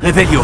Revelio.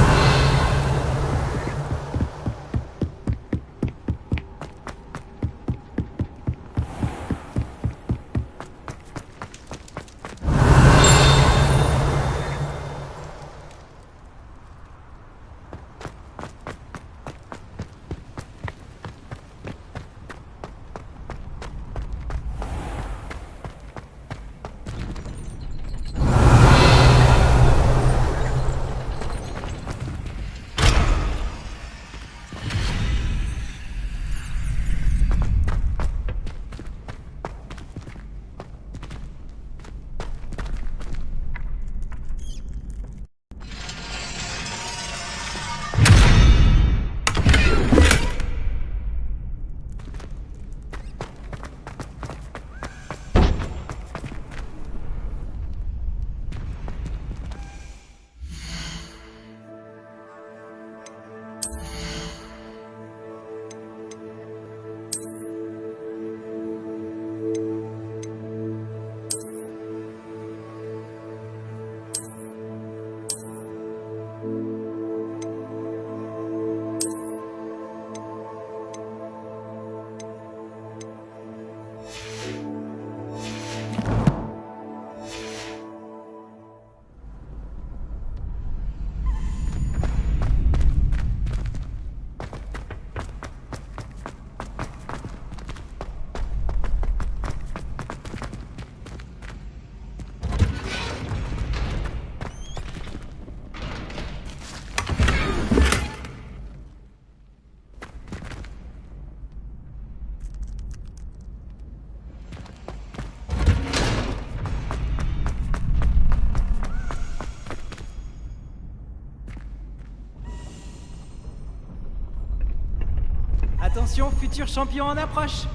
Attention, futur champion en approche.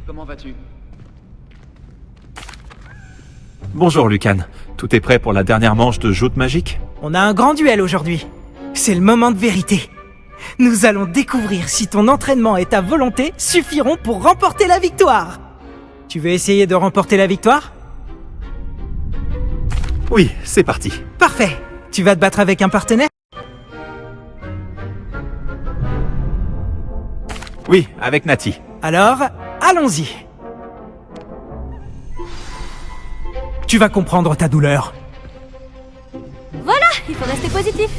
Comment vas-tu? Bonjour Lucan, tout est prêt pour la dernière manche de Joute Magique? On a un grand duel aujourd'hui. C'est le moment de vérité. Nous allons découvrir si ton entraînement et ta volonté suffiront pour remporter la victoire. Tu veux essayer de remporter la victoire? Oui, c'est parti. Parfait. Tu vas te battre avec un partenaire? Oui, avec Nati. Alors, allons-y. Tu vas comprendre ta douleur. Voilà, il faut rester positif.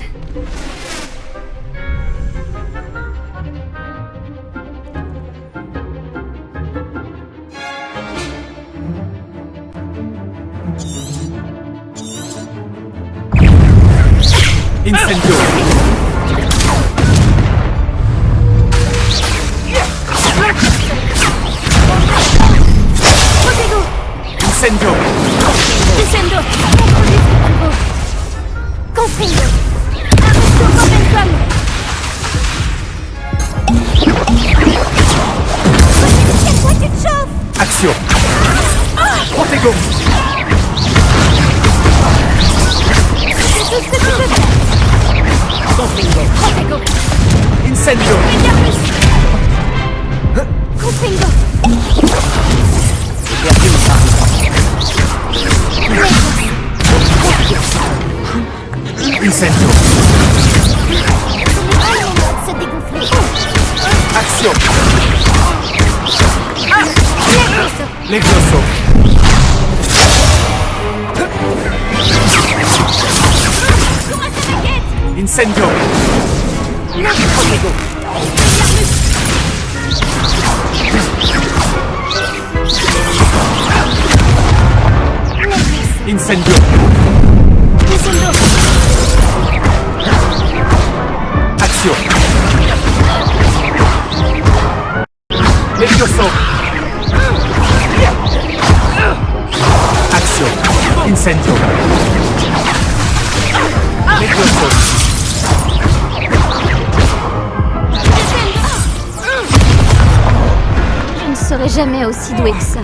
Incendio. Protego. Incendio. Descendo. Confringo. Arresto momentum. Quoi tu te chauffes? Action. Protego. C'est tout ce que tu veux faire. Confringo. Protego. Incendio. Confringo. Incendio. On est vraiment de se dégonfler. Action. Legloso. Legloso. Incendio. Protego. Incendio. Descendo. Action. Legloso. Action. Incendio. Legloso. Je ne serai jamais aussi doué que ça.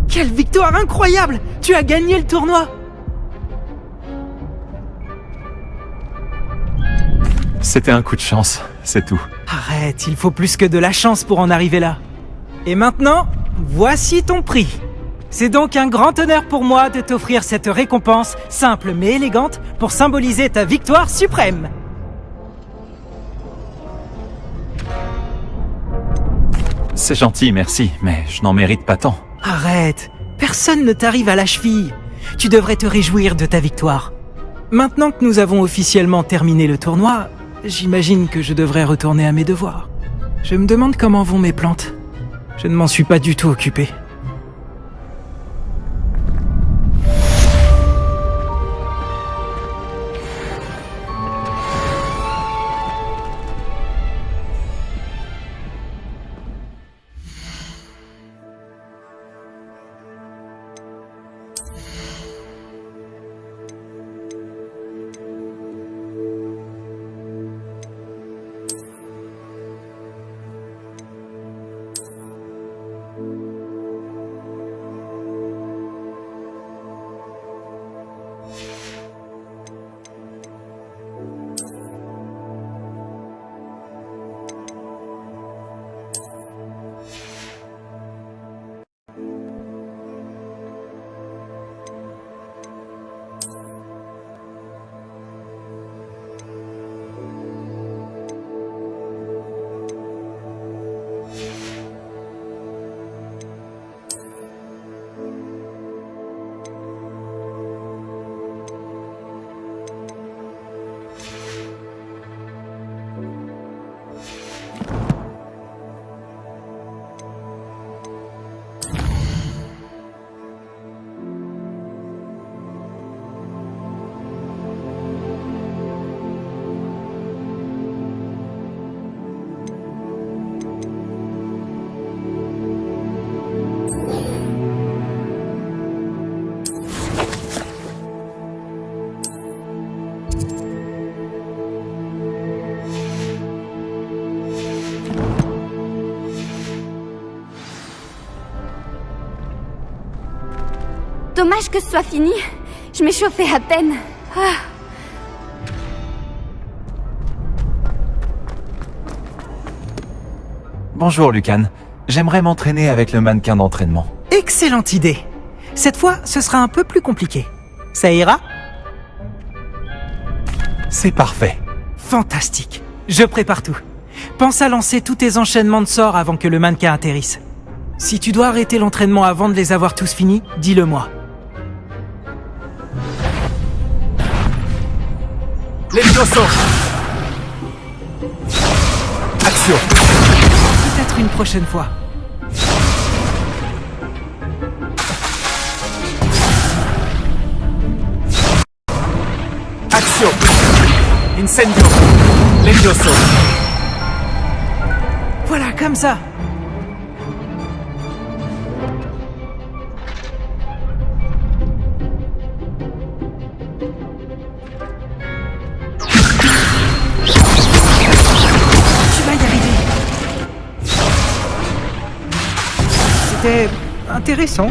Quelle victoire incroyable! Tu as gagné le tournoi! C'était un coup de chance, c'est tout. Arrête, il faut plus que de la chance pour en arriver là. Et maintenant, voici ton prix. C'est donc un grand honneur pour moi de t'offrir cette récompense, simple mais élégante, pour symboliser ta victoire suprême. C'est gentil, merci, mais je n'en mérite pas tant. Arrête, personne ne t'arrive à la cheville. Tu devrais te réjouir de ta victoire. Maintenant que nous avons officiellement terminé le tournoi, j'imagine que je devrais retourner à mes devoirs. Je me demande comment vont mes plantes. Je ne m'en suis pas du tout occupé. Dommage que ce soit fini. Je m'échauffais à peine. Ah. Bonjour, Lucan. J'aimerais m'entraîner avec le mannequin d'entraînement. Excellente idée. Cette fois, ce sera un peu plus compliqué. Ça ira? C'est parfait. Fantastique. Je prépare tout. Pense à lancer tous tes enchaînements de sorts avant que le mannequin atterrisse. Si tu dois arrêter l'entraînement avant de les avoir tous finis, dis-le-moi. Legloso. Action. Peut-être une prochaine fois. Action! Incendio! Levioso! Voilà, comme ça. Tu vas y arriver. C'était intéressant.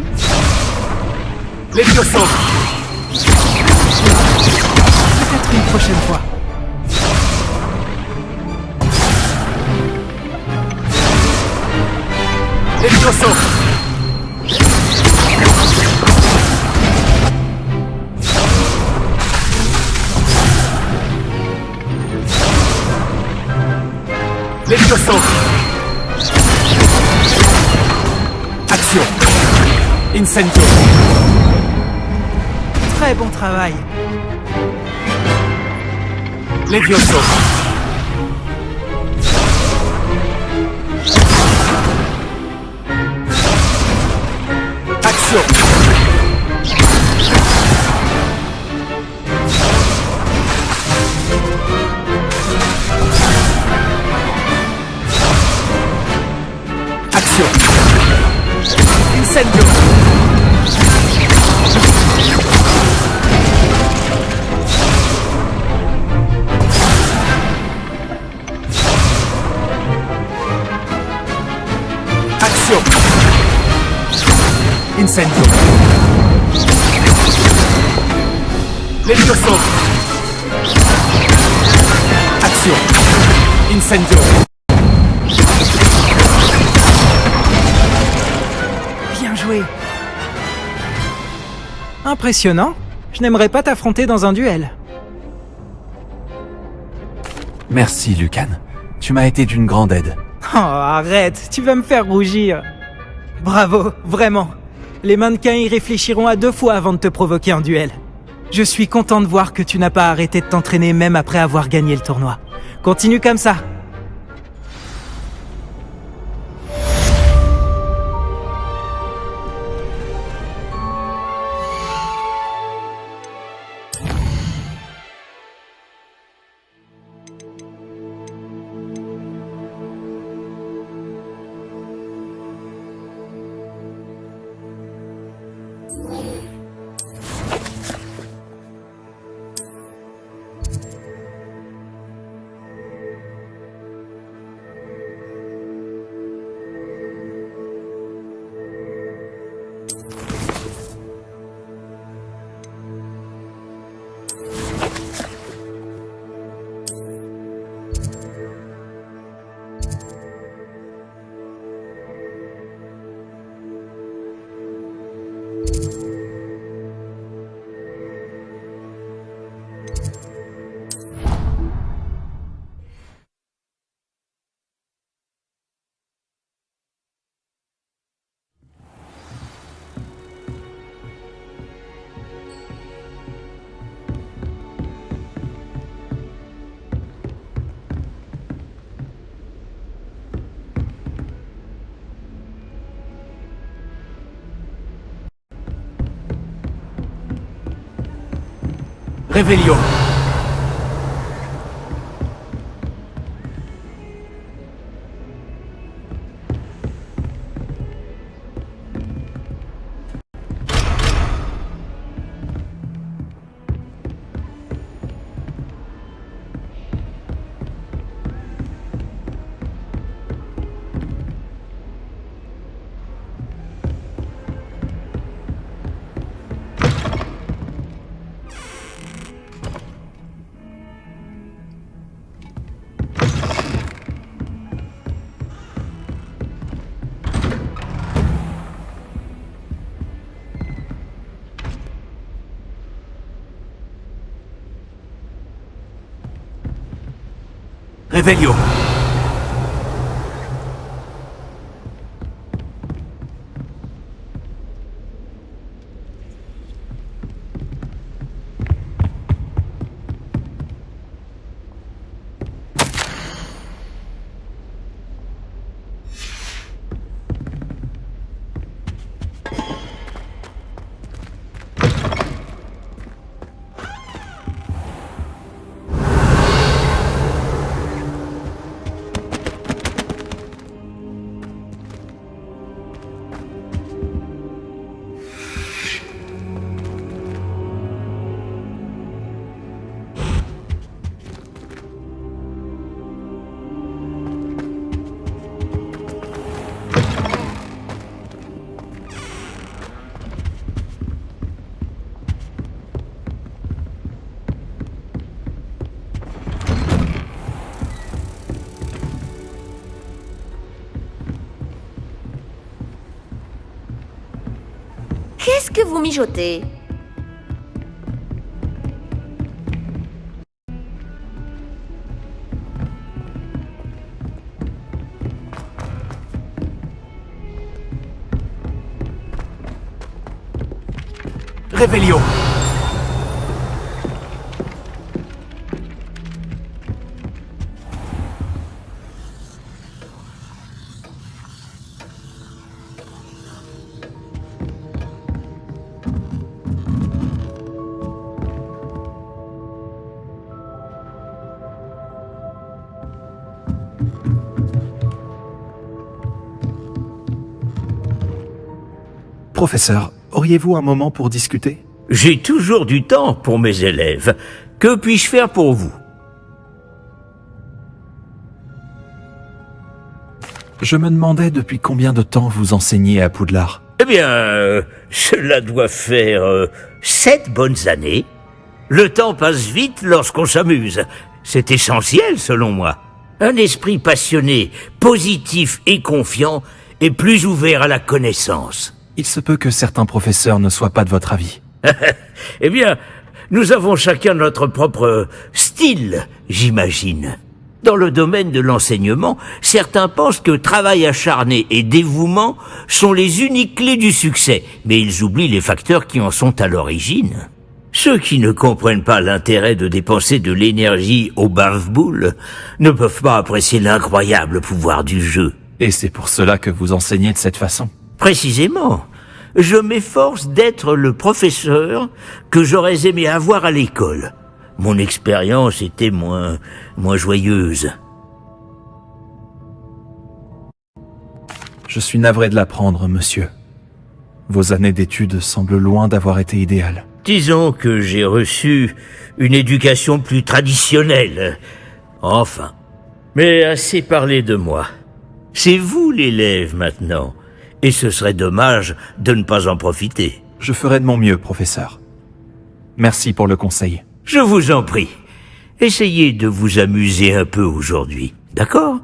Levioso! Peut-être une prochaine fois. Levioso! Levioso! Action! Incendio! Très bon travail. Levioso! Action! Action! Incendio! Action! Incendio! Levioso! Action! Incendio! Bien joué. Impressionnant. Je n'aimerais pas t'affronter dans un duel. Merci, Lucan. Tu m'as été d'une grande aide. Oh, arrête, tu vas me faire rougir. Bravo, vraiment. Les mannequins y réfléchiront à 2 fois avant de te provoquer un duel. Je suis content de voir que tu n'as pas arrêté de t'entraîner même après avoir gagné le tournoi. Continue comme ça. Revelio! Revelio! Qu'est-ce que vous mijotez? Réveillon. Professeur, auriez-vous un moment pour discuter? J'ai toujours du temps pour mes élèves. Que puis-je faire pour vous? Je me demandais depuis combien de temps vous enseignez à Poudlard. Eh bien, cela doit faire 7 bonnes années. Le temps passe vite lorsqu'on s'amuse. C'est essentiel, selon moi. Un esprit passionné, positif et confiant est plus ouvert à la connaissance. Il se peut que certains professeurs ne soient pas de votre avis. Eh bien, nous avons chacun notre propre style, j'imagine. Dans le domaine de l'enseignement, certains pensent que travail acharné et dévouement sont les uniques clés du succès, mais ils oublient les facteurs qui en sont à l'origine. Ceux qui ne comprennent pas l'intérêt de dépenser de l'énergie au bave-boule ne peuvent pas apprécier l'incroyable pouvoir du jeu. Et c'est pour cela que vous enseignez de cette façon. Précisément. Je m'efforce d'être le professeur que j'aurais aimé avoir à l'école. Mon expérience était moins joyeuse. Je suis navré de l'apprendre, monsieur. Vos années d'études semblent loin d'avoir été idéales. Disons que j'ai reçu une éducation plus traditionnelle. Enfin. Mais assez parlé de moi. C'est vous l'élève maintenant. Et ce serait dommage de ne pas en profiter. Je ferai de mon mieux, professeur. Merci pour le conseil. Je vous en prie. Essayez de vous amuser un peu aujourd'hui, d'accord ?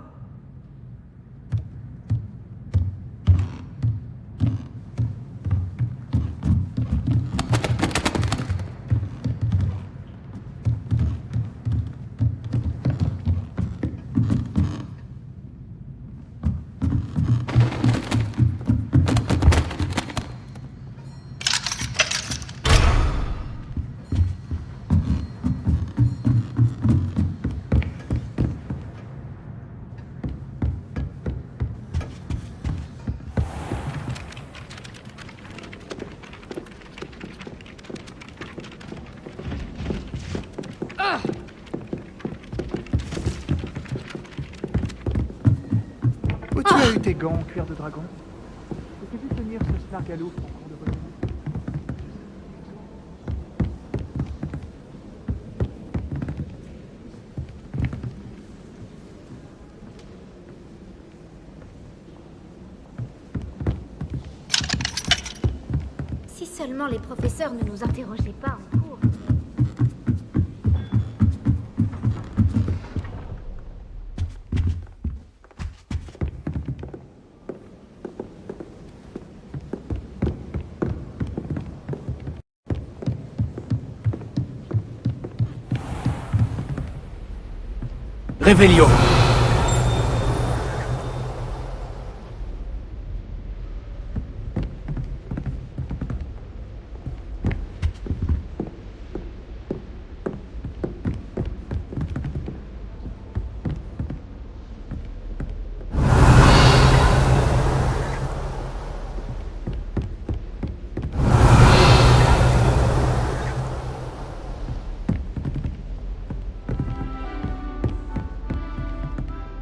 Où tu as eu tes gants en cuir de dragon? Et que vu tenir ce snargalouf en cours de volume? Si seulement les professeurs ne nous interrogeaient pas en cours. Réveillon.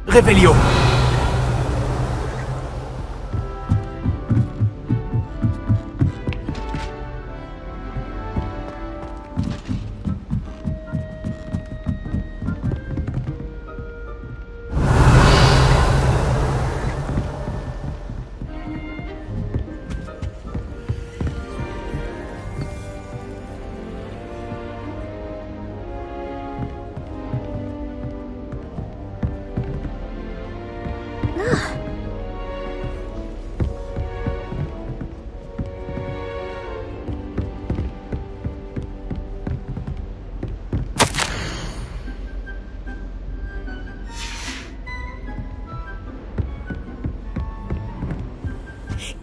Réveillon.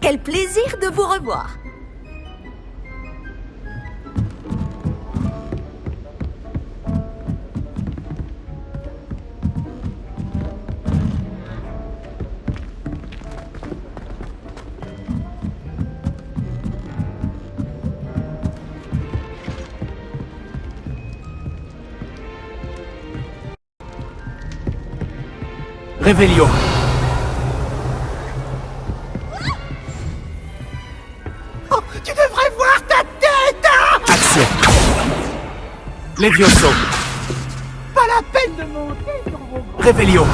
Quel plaisir de vous revoir. Revelio. Oh, tu devrais voir ta tête, hein! Action. Levioso. Pas la peine de monter sur vos gros... Revelio.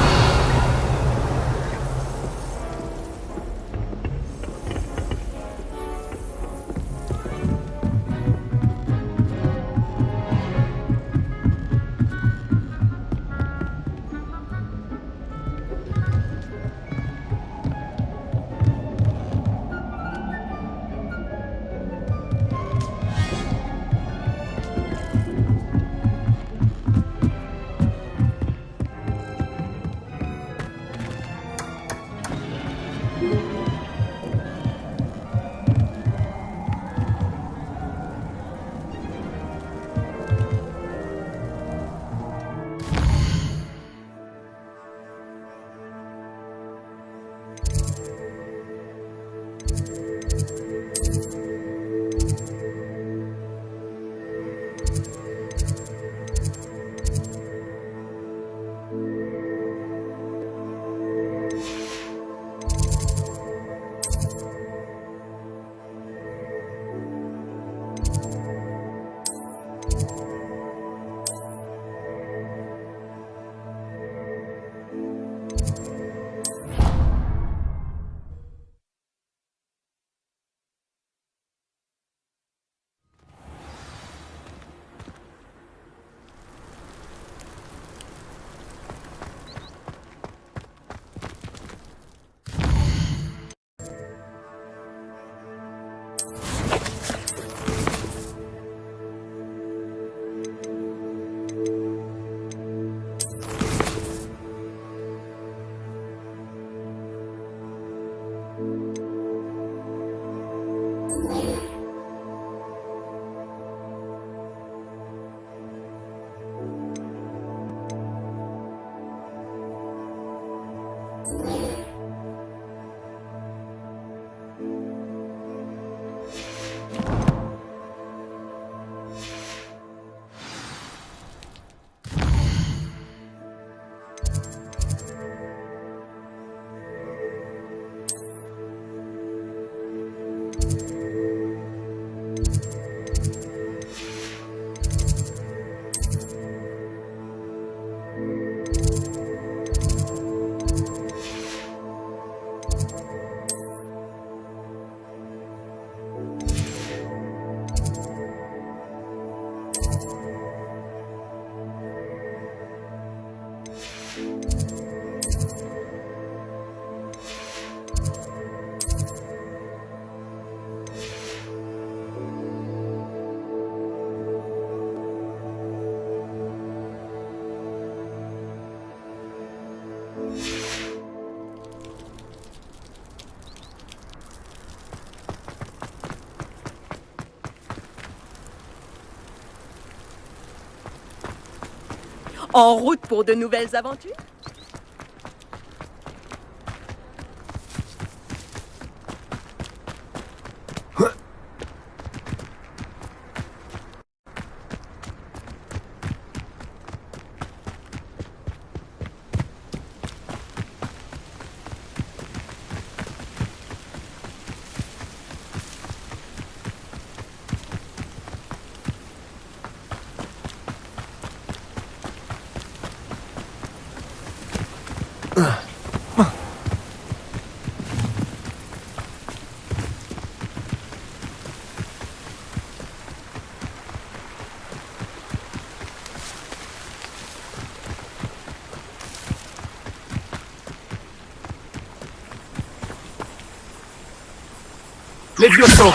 En route pour de nouvelles aventures? Levioso.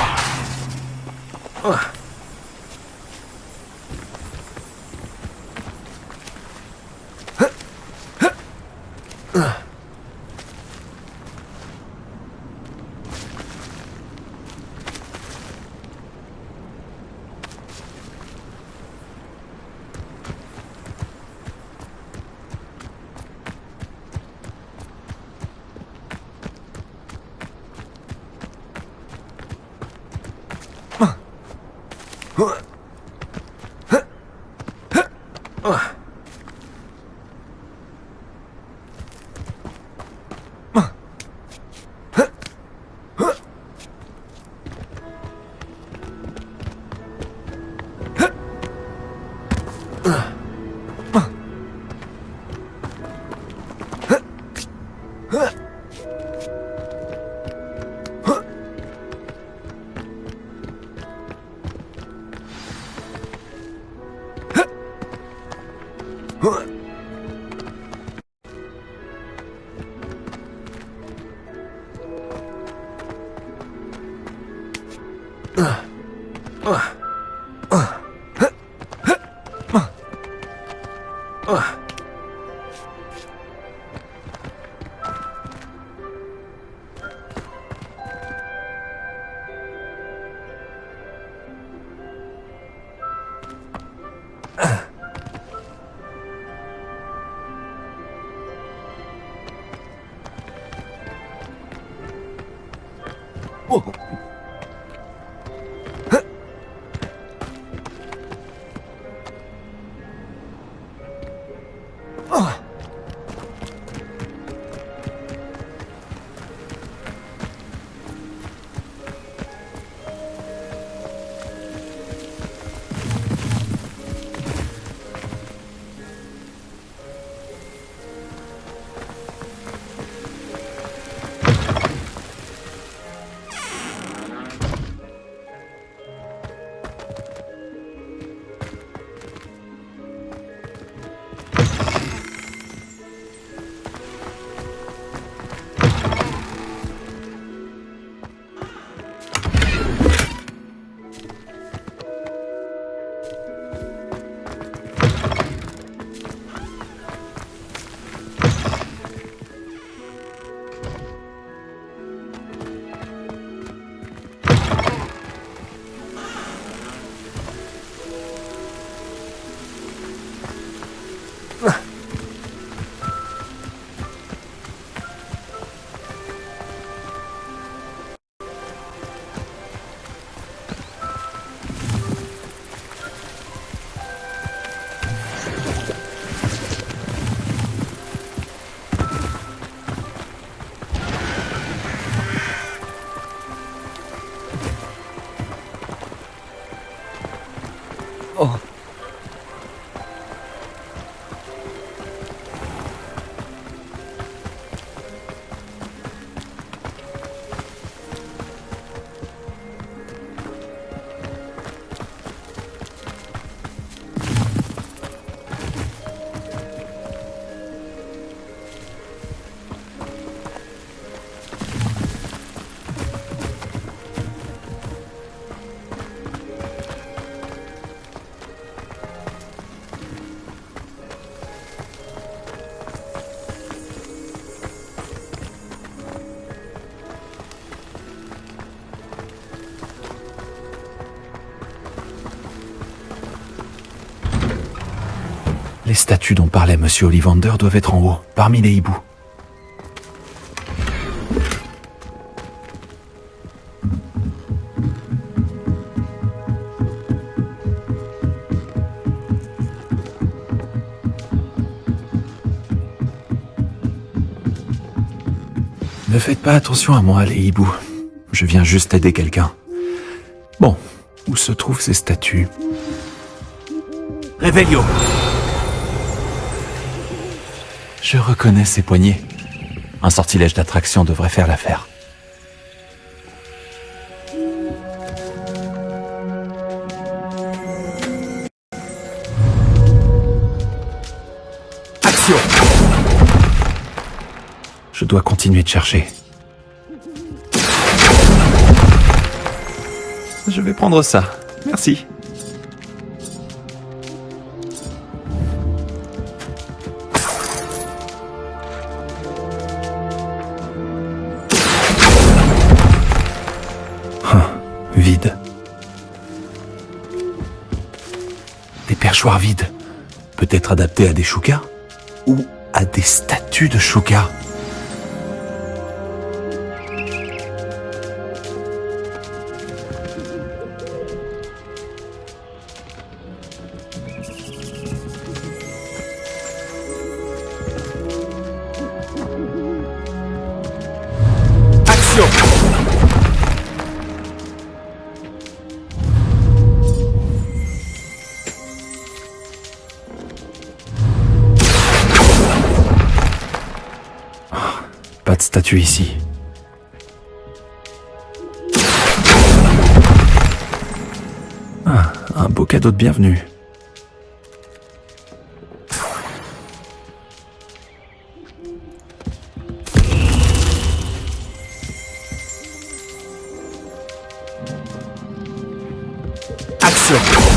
Les statues dont parlait Monsieur Ollivander doivent être en haut, parmi les hiboux. Ne faites pas attention à moi, les hiboux. Je viens juste aider quelqu'un. Bon, où se trouvent ces statues? Réveillon. Je reconnais ces poignées. Un sortilège d'attraction devrait faire l'affaire. Action! Je dois continuer de chercher. Je vais prendre ça. Merci. Vide. Des perchoirs vides. Peut-être adaptés à des choukas? Ou à des statues de choukas? Action! Pas de statue ici. Ah, un beau cadeau de bienvenue. Action!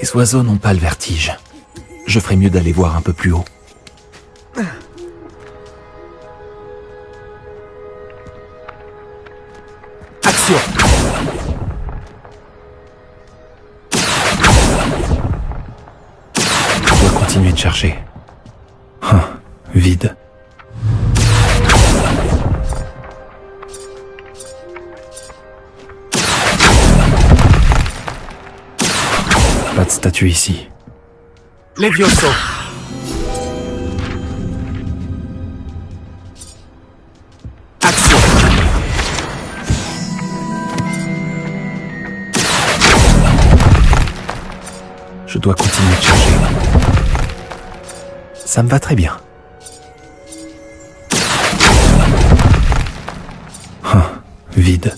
Les oiseaux n'ont pas le vertige. Je ferais mieux d'aller voir un peu plus haut. Action! Je dois continuer de chercher. Vide. Pas de statue ici. Levioso! Action! Je dois continuer de chercher. Ça me va très bien. Vide.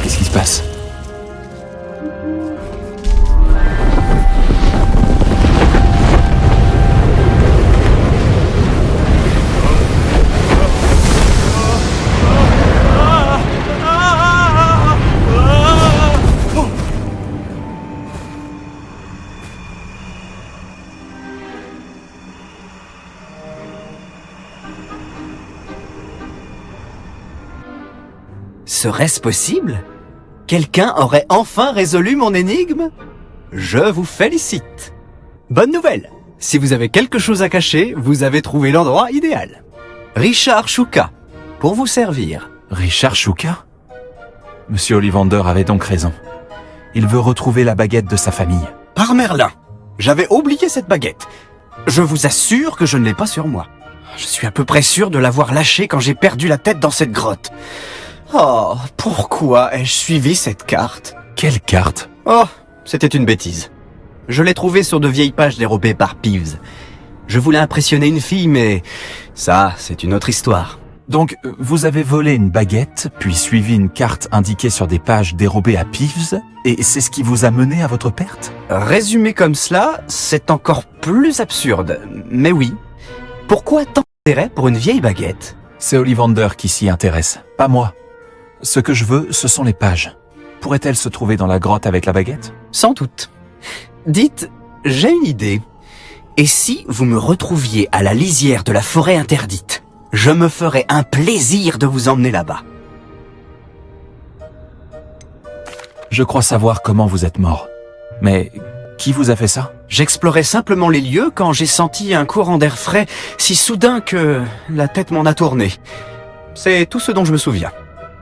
Qu'est-ce qui se passe? Serait-ce possible? Quelqu'un aurait enfin résolu mon énigme? Je vous félicite. Bonne nouvelle! Si vous avez quelque chose à cacher, vous avez trouvé l'endroit idéal. Richard Shuka, pour vous servir. Richard Shuka? Monsieur Ollivander avait donc raison. Il veut retrouver la baguette de sa famille. Par Merlin, j'avais oublié cette baguette. Je vous assure que je ne l'ai pas sur moi. Je suis à peu près sûr de l'avoir lâchée quand j'ai perdu la tête dans cette grotte. Oh, pourquoi ai-je suivi cette carte? Quelle carte? Oh, c'était une bêtise. Je l'ai trouvée sur de vieilles pages dérobées par Peeves. Je voulais impressionner une fille, mais ça, c'est une autre histoire. Donc, vous avez volé une baguette, puis suivi une carte indiquée sur des pages dérobées à Peeves, et c'est ce qui vous a mené à votre perte? Résumé comme cela, c'est encore plus absurde. Mais oui. Pourquoi tant d'intérêt pour une vieille baguette? C'est Ollivander qui s'y intéresse, pas moi. Ce que je veux, ce sont les pages. Pourrait-elle se trouver dans la grotte avec la baguette? Sans doute. Dites, j'ai une idée. Et si vous me retrouviez à la lisière de la forêt interdite? Je me ferais un plaisir de vous emmener là-bas. Je crois savoir comment vous êtes mort. Mais qui vous a fait ça? J'explorais simplement les lieux quand j'ai senti un courant d'air frais si soudain que la tête m'en a tourné. C'est tout ce dont je me souviens.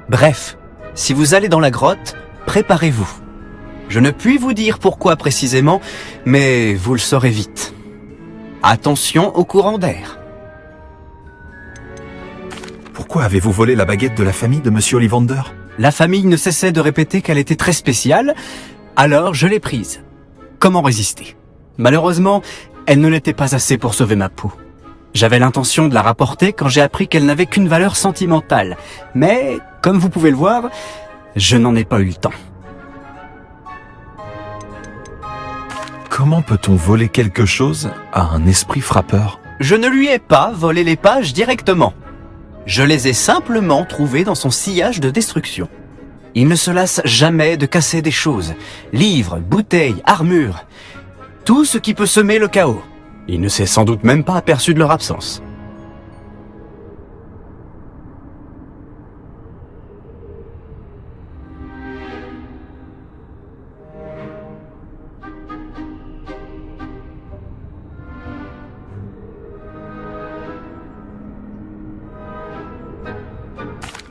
Bref, si vous allez dans la grotte, préparez-vous. Je ne puis vous dire pourquoi précisément, mais vous le saurez vite. Attention au courant d'air. Pourquoi avez-vous volé la baguette de la famille de Monsieur Ollivander? La famille ne cessait de répéter qu'elle était très spéciale, alors je l'ai prise. Comment résister? Malheureusement, Elle ne l'était pas assez pour sauver ma peau. J'avais l'intention de la rapporter quand j'ai appris qu'elle n'avait qu'une valeur sentimentale. Mais, comme vous pouvez le voir, je n'en ai pas eu le temps. Comment peut-on voler quelque chose à un esprit frappeur? Je ne lui ai pas volé les pages directement. Je les ai simplement trouvées dans son sillage de destruction. Il ne se lasse jamais de casser des choses. Livres, bouteilles, armures. Tout ce qui peut semer le chaos. Il ne s'est sans doute même pas aperçu de leur absence.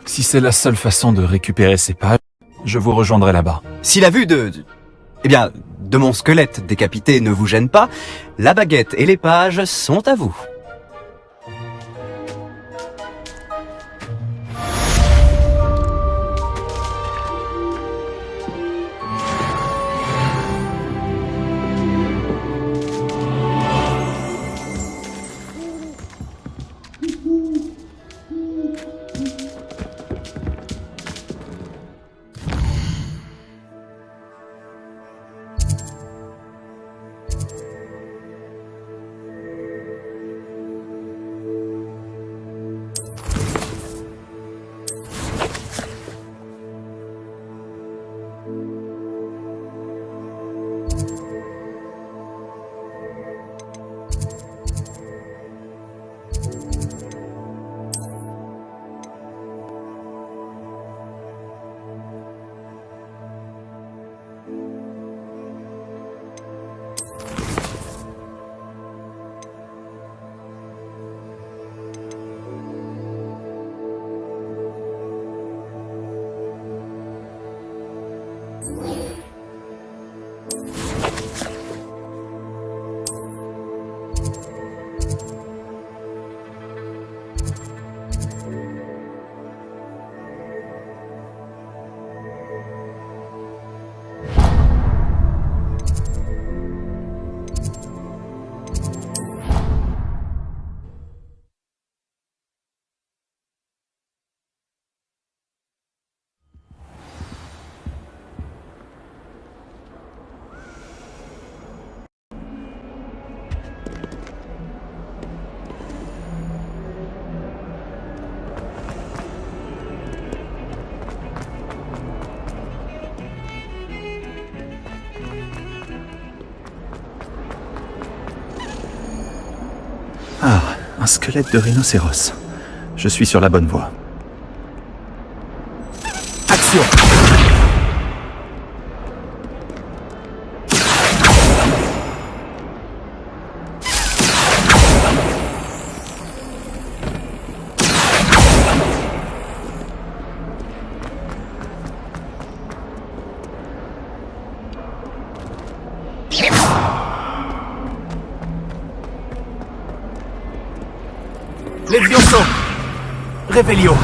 Si c'est la seule façon de récupérer ces pages, je vous rejoindrai là-bas. Si la vue de mon squelette décapité ne vous gêne pas, la baguette et les pages sont à vous. Ah, un squelette de rhinocéros. Je suis sur la bonne voie. Action! Levioso! Revelio!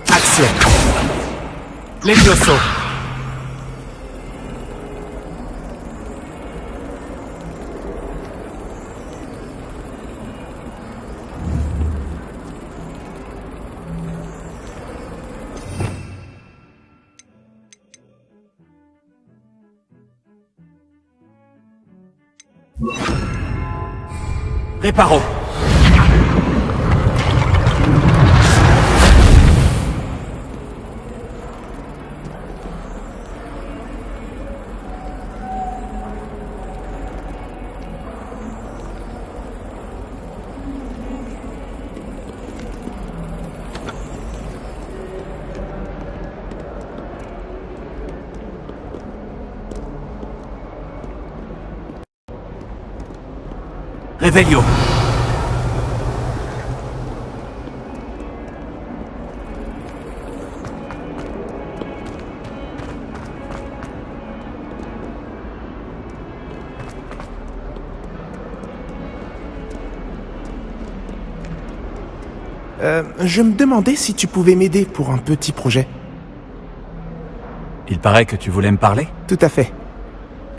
Action! Levioso! Reparo! Revelio! Je me demandais si tu pouvais m'aider pour un petit projet. Il paraît que tu voulais me parler? Tout à fait.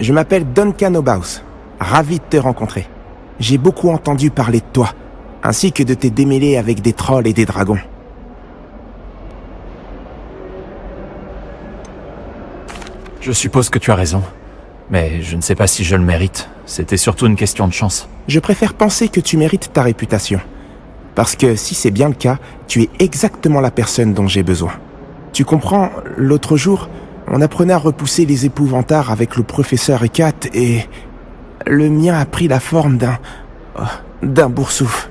Je m'appelle Duncan Obaus. Ravi de te rencontrer. J'ai beaucoup entendu parler de toi, ainsi que de tes démêlés avec des trolls et des dragons. Je suppose que tu as raison. Mais je ne sais pas si je le mérite. C'était surtout une question de chance. Je préfère penser que tu mérites ta réputation. Parce que si c'est bien le cas, tu es exactement la personne dont j'ai besoin. Tu comprends, l'autre jour, on apprenait à repousser les épouvantards avec le professeur Hecat et... le mien a pris la forme d'un boursouf.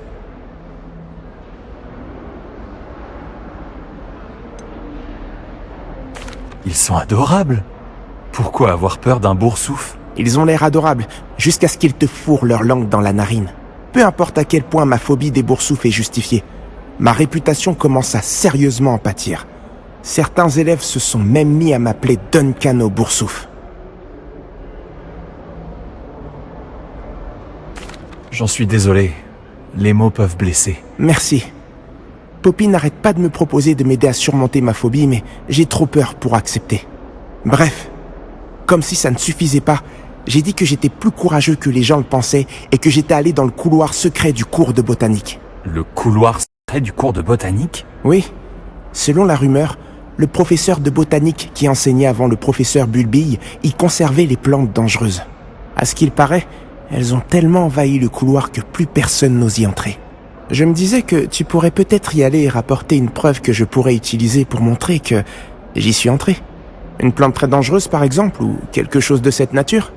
Ils sont adorables. Pourquoi avoir peur d'un boursouf? Ils ont l'air adorables, jusqu'à ce qu'ils te fourrent leur langue dans la narine. Peu importe à quel point ma phobie des boursoufs est justifiée, ma réputation commence à sérieusement en pâtir. Certains élèves se sont même mis à m'appeler Duncan au boursouf. J'en suis désolé. Les mots peuvent blesser. Merci. Poppy n'arrête pas de me proposer de m'aider à surmonter ma phobie, mais j'ai trop peur pour accepter. Bref, comme si ça ne suffisait pas, j'ai dit que j'étais plus courageux que les gens le pensaient et que j'étais allé dans le couloir secret du cours de botanique. Le couloir secret du cours de botanique? Oui. Selon la rumeur, le professeur de botanique qui enseignait avant le professeur Bulbille y conservait les plantes dangereuses. À ce qu'il paraît, elles ont tellement envahi le couloir que plus personne n'ose y entrer. Je me disais que tu pourrais peut-être y aller et rapporter une preuve que je pourrais utiliser pour montrer que j'y suis entré. Une plante très dangereuse par exemple, ou quelque chose de cette nature.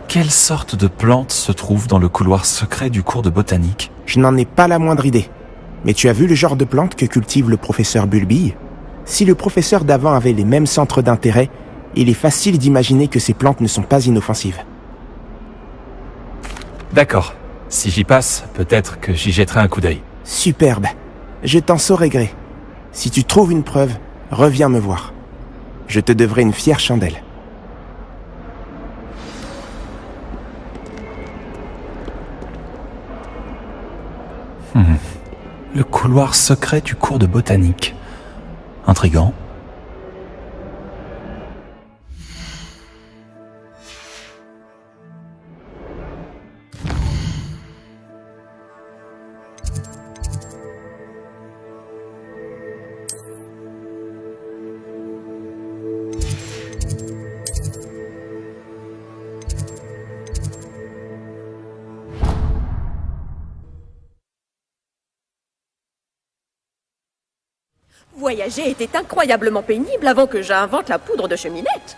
Quelle sorte de plante se trouve dans le couloir secret du cours de botanique? Je n'en ai pas la moindre idée. Mais tu as vu le genre de plante que cultive le professeur Bulbille? Si le professeur d'avant avait les mêmes centres d'intérêt, il est facile d'imaginer que ces plantes ne sont pas inoffensives. D'accord. Si j'y passe, peut-être que j'y jetterai un coup d'œil. Superbe. Je t'en saurai gré. Si tu trouves une preuve, reviens me voir. Je te devrai une fière chandelle. Le couloir secret du cours de botanique. Intriguant. Voyager était incroyablement pénible avant que j'invente la poudre de cheminette.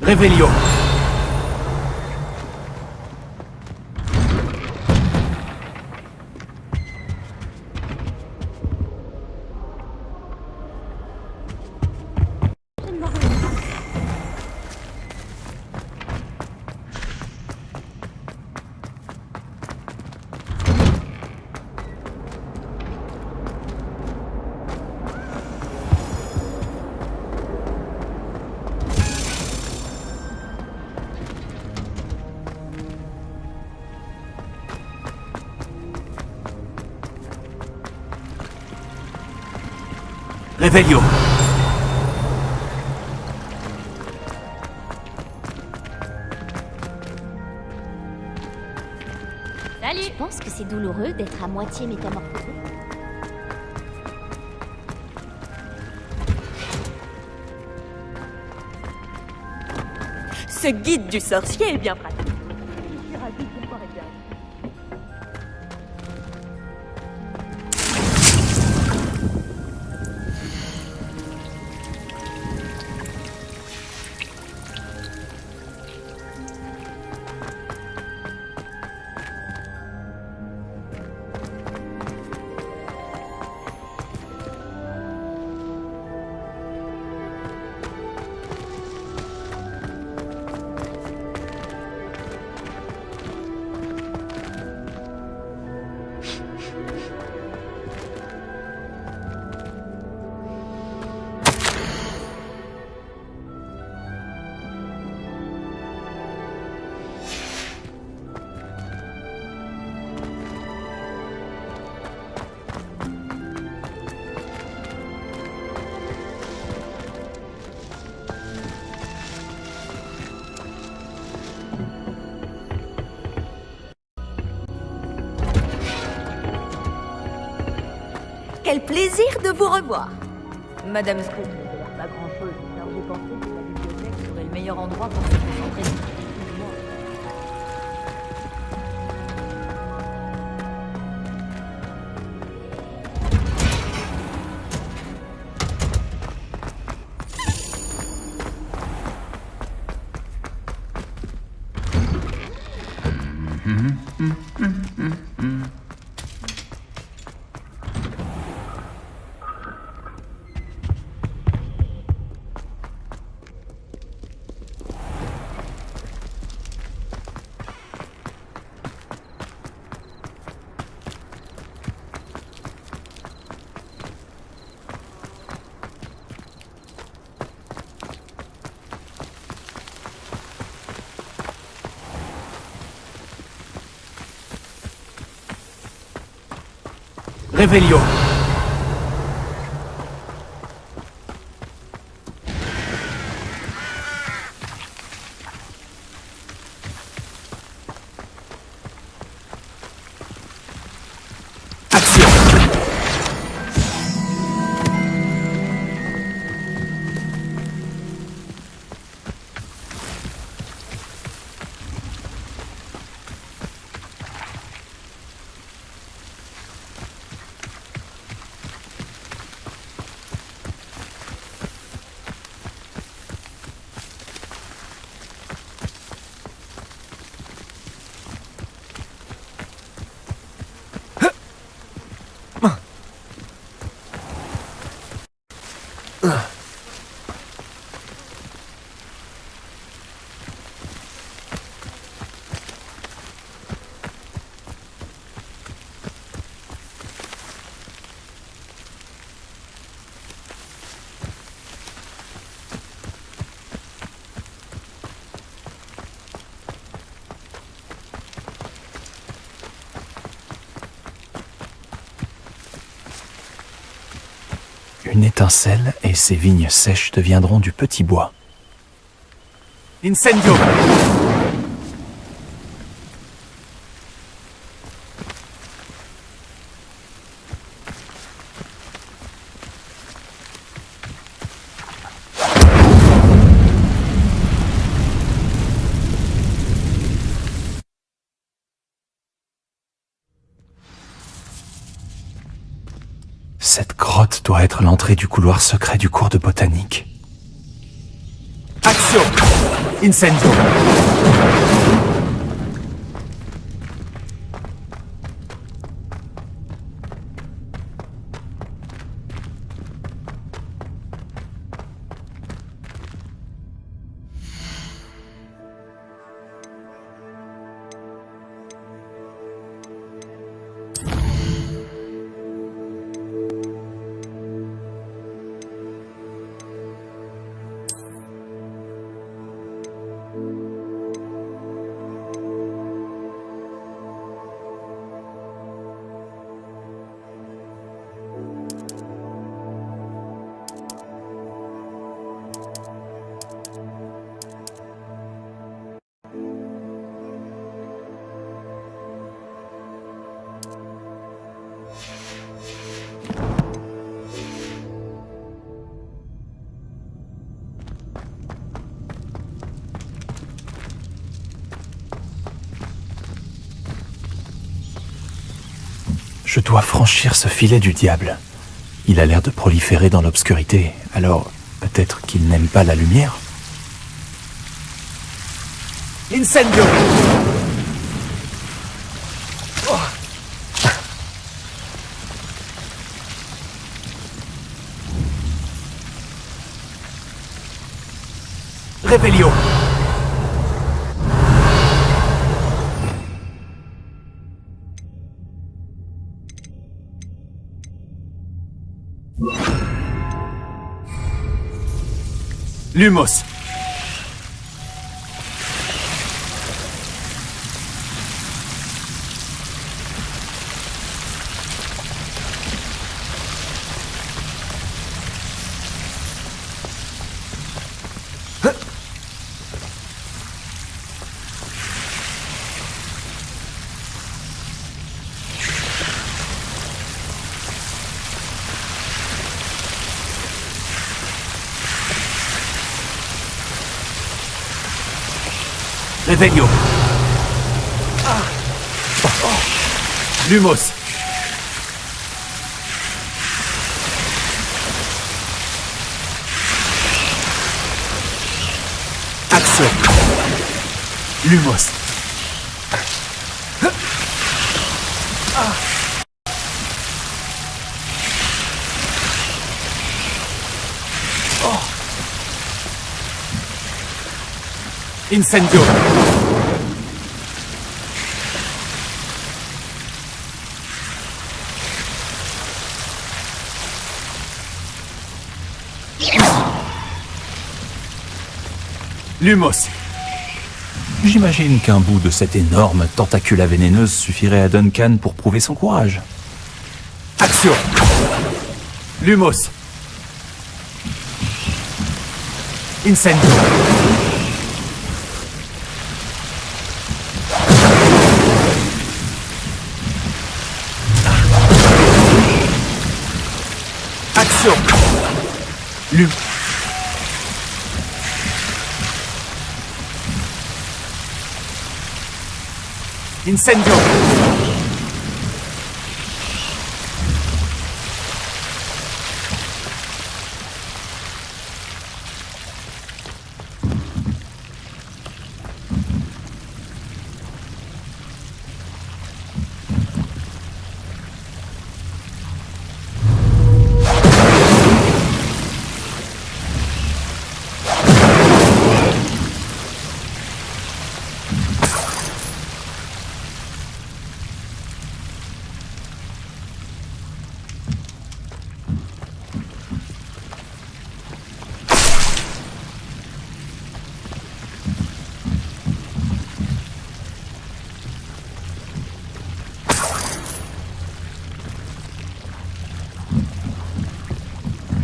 Réveillon. Réveillon. Salut. Tu penses que c'est douloureux d'être à moitié métamorphosé? Ce guide du sorcier est bien pratique. Quel plaisir de vous revoir. Madame Scott ne l'air pas grand-chose, alors j'ai pensé que la bibliothèque serait le meilleur endroit pour se concentrer sur moi. Réveillon. Action. Une étincelle et ces vignes sèches deviendront du petit bois. Incendio! Cette grotte doit être l'entrée du couloir secret du cours de botanique. Action! Incendio! Je dois franchir ce filet du diable. Il a l'air de proliférer dans l'obscurité, alors peut-être qu'il n'aime pas la lumière? Incendio! Revelio! Lumos. Revelio. Lumos. Action. Lumos. Incendio. Lumos. J'imagine qu'un bout de cette énorme tentacula vénéneuse suffirait à Duncan pour prouver son courage. Action. Lumos. Incendio. Action. Incendio.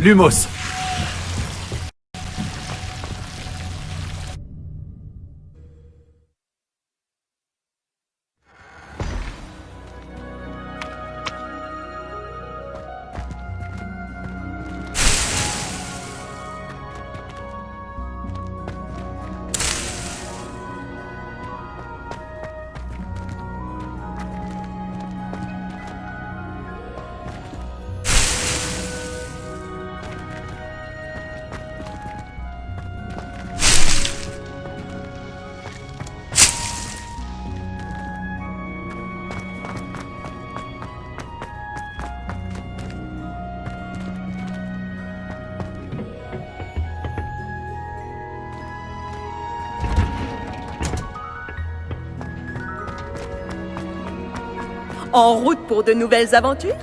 Lumos. En route pour de nouvelles aventures?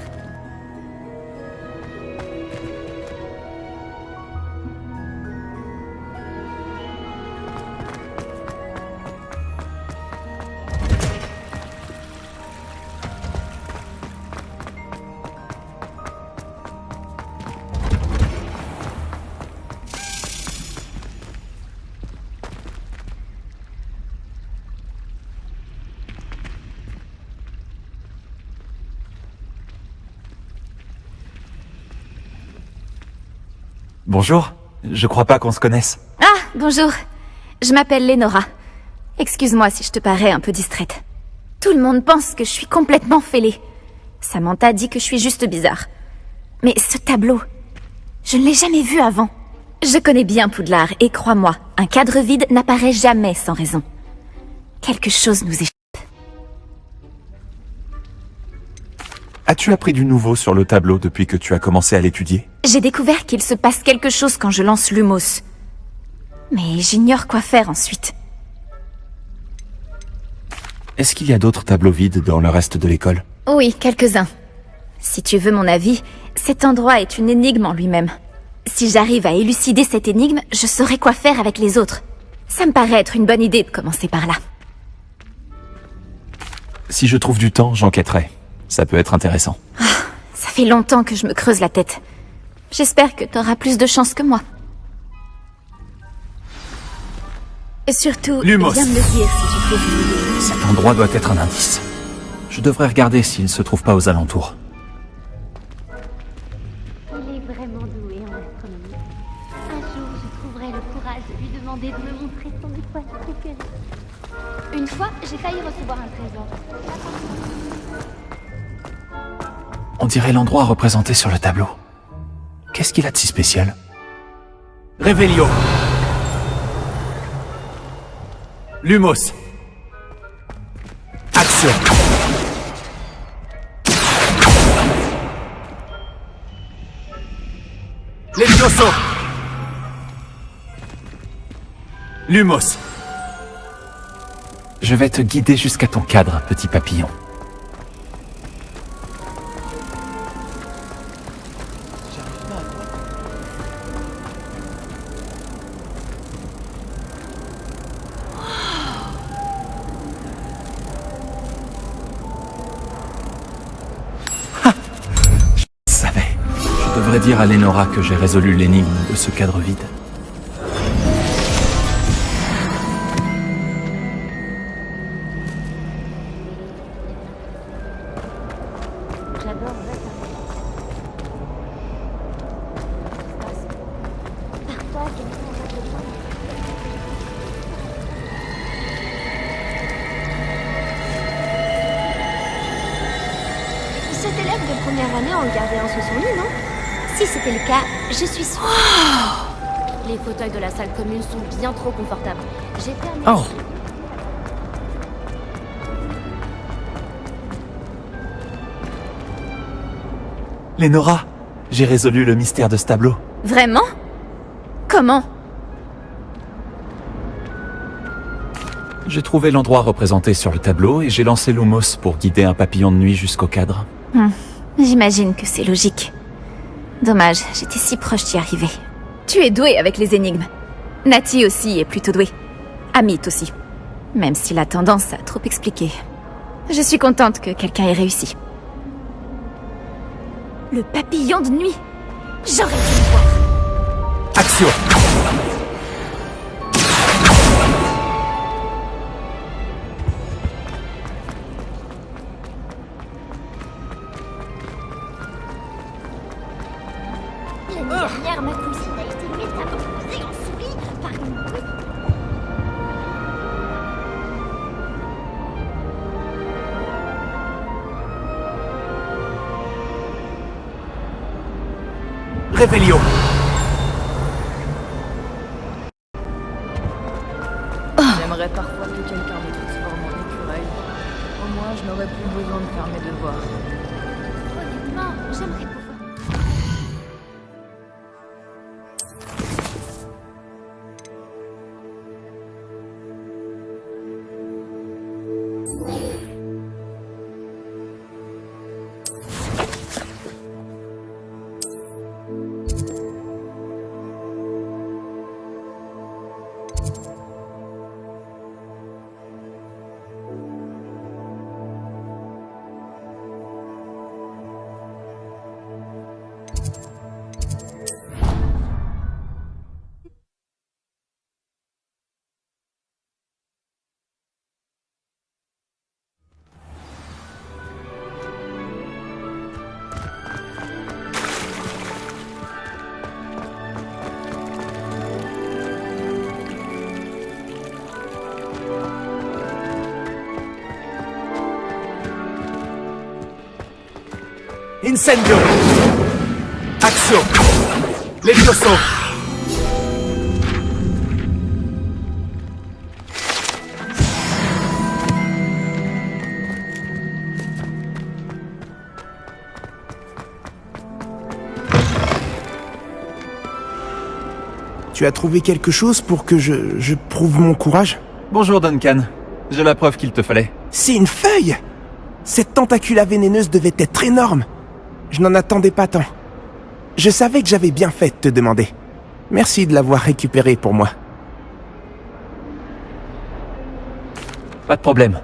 Bonjour, je crois pas qu'on se connaisse. Ah, bonjour. Je m'appelle Lénora. Excuse-moi si je te parais un peu distraite. Tout le monde pense que je suis complètement fêlée. Samantha dit que je suis juste bizarre. Mais ce tableau, je ne l'ai jamais vu avant. Je connais bien Poudlard et crois-moi, un cadre vide n'apparaît jamais sans raison. Quelque chose nous échappe. As-tu appris du nouveau sur le tableau depuis que tu as commencé à l'étudier? J'ai découvert qu'il se passe quelque chose quand je lance Lumos. Mais j'ignore quoi faire ensuite. Est-ce qu'il y a d'autres tableaux vides dans le reste de l'école? Oui, quelques-uns. Si tu veux mon avis, cet endroit est une énigme en lui-même. Si j'arrive à élucider cette énigme, je saurai quoi faire avec les autres. Ça me paraît être une bonne idée de commencer par là. Si je trouve du temps, j'enquêterai. Ça peut être intéressant. Ça fait longtemps que je me creuse la tête. J'espère que t'auras plus de chance que moi. Et surtout, Lumos. viens me le dire si tu trouves. Cet endroit doit être un indice. Je devrais regarder s'il ne se trouve pas aux alentours. Il est vraiment doué en astronomie. Un jour, je trouverai le courage de lui demander de me montrer son étoile préférée. Une fois, j'ai failli recevoir un trésor. On dirait l'endroit représenté sur le tableau. Qu'est-ce qu'il a de si spécial? Revelio. Lumos. Action. Levioso. Lumos. Je vais te guider jusqu'à ton cadre, petit papillon. Je devrais dire à Lénora que j'ai résolu l'énigme de ce cadre vide. J'adore parfois, quelqu'un va te voir. Cet élève de première année en gardait un sous son lit, non? Si c'était le cas, je suis sûre. Les fauteuils de la salle commune sont bien trop confortables. J'ai fermé. Oh. Lénora, j'ai résolu le mystère de ce tableau. Vraiment? Comment? J'ai trouvé l'endroit représenté sur le tableau et j'ai lancé Lumos pour guider un papillon de nuit jusqu'au cadre. J'imagine que c'est logique. Dommage, j'étais si proche d'y arriver. Tu es doué avec les énigmes. Nati aussi est plutôt douée. Amit aussi. Même s'il a tendance à trop expliquer. Je suis contente que quelqu'un ait réussi. Le papillon de nuit. J'aurais dû le voir. Action. L'année dernière, ma cousine a été métamorphosée en souris par une brute. Revelio. J'aimerais parfois que quelqu'un me transforme en écureuil. Au moins, je n'aurais plus besoin de faire mes devoirs. Honnêtement, j'aimerais pouvoir. Incendio. Action. Levioso. Tu as trouvé quelque chose pour que je prouve mon courage? Bonjour Duncan. J'ai la preuve qu'il te fallait. C'est une feuille! Cette tentacula vénéneuse devait être énorme. Je n'en attendais pas tant. Je savais que j'avais bien fait de te demander. Merci de l'avoir récupérée pour moi. Pas de problème.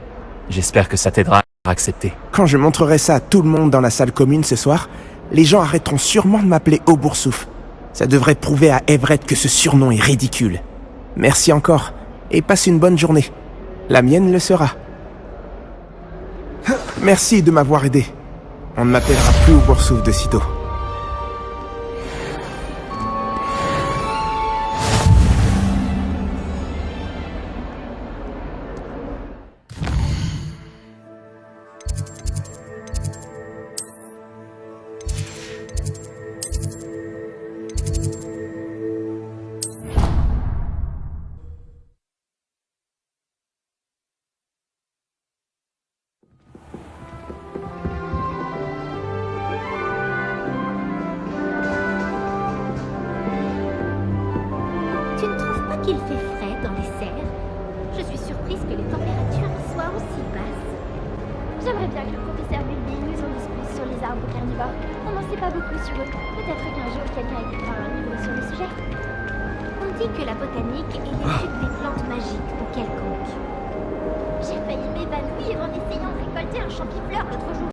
J'espère que ça t'aidera à accepter. Quand je montrerai ça à tout le monde dans la salle commune ce soir, les gens arrêteront sûrement de m'appeler Auboursouf. Ça devrait prouver à Everett que ce surnom est ridicule. Merci encore, et passe une bonne journée. La mienne le sera. Merci de m'avoir aidé. On ne m'appellera plus Auboursouf de sitôt. Tu ne trouves pas qu'il fait frais dans les serres? Je suis surprise que les températures soient aussi basses. J'aimerais bien que le professeur Bulby nous en dise plus sur les arbres carnivores. On n'en sait pas beaucoup sur eux. Peut-être qu'un jour quelqu'un écrira un livre sur le sujet. On dit que la botanique est l'étude des plantes magiques ou quelconques. J'ai failli m'évanouir en essayant de récolter un champifleur l'autre jour.